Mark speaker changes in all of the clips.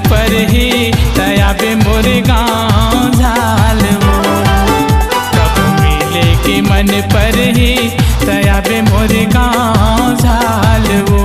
Speaker 1: पर ही तया बे मोरे गाँव झाल वो। कब मिले के मन पर ही तया बे मोरे गाँव झाल वो।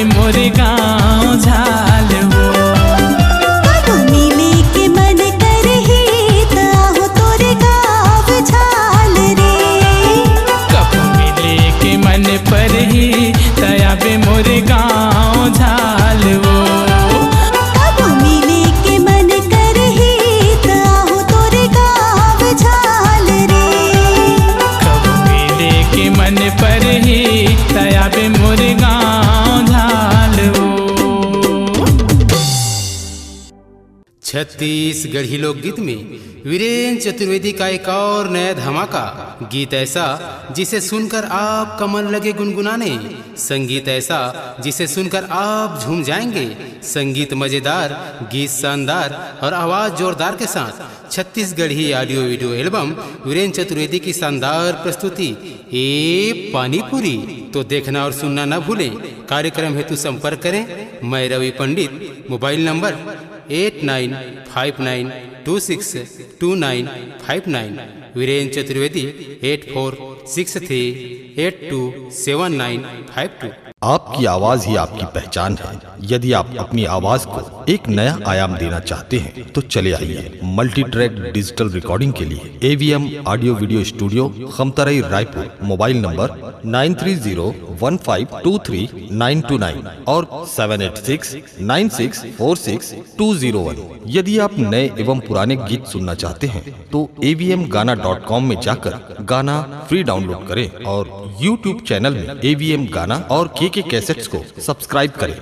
Speaker 1: मोरे गाँव झाल वो।
Speaker 2: कब मिले के मन कर ही ताहो तोरे गाँव झाल रे।
Speaker 1: कब मिले के मन पर ही तया बे मोरे गाँव झाल वो।
Speaker 2: कब मिले के मन कर ही ताहो तोरे गाँव झाल रे।
Speaker 1: कब मिले के मन पर ही तया बे मोरे गाँव झाल वो।
Speaker 3: छत्तीसगढ़ी लोकगीत में वीरेंद्र चतुर्वेदी का एक और नया धमाका गीत ऐसा जिसे सुनकर आप कमर लगे गुनगुनाने, संगीत ऐसा जिसे सुनकर आप झूम जाएंगे, संगीत मजेदार, गीत शानदार और आवाज़ जोरदार के साथ Chhattisgarhi audio video album Virendra Chaturvedi की शानदार प्रस्तुति ए पानीपुरी। तो देखना और सुनना न भूलें। कार्यक्रम हेतु संपर्क करें मैं रवि पंडित, मोबाइल नंबर 8959262959, वीरेंद्र चतुर्वेदी 8463827952।
Speaker 4: आपकी आवाज ही आपकी पहचान है। यदि आप अपनी आवाज को एक नया आयाम देना चाहते हैं तो चले आइए मल्टी ट्रैक डिजिटल रिकॉर्डिंग के लिए AVM audio video studio, Khamtarai, Raipur. Mobile number 9301523929 और 7869646201। यदि आप नए एवं पुराने गीत सुनना चाहते हैं तो avmgana.com में जाकर गाना फ्री डाउनलोड करें और YouTube चैनल में AVM गाना और KK कैसेट्स को सब्सक्राइब करें।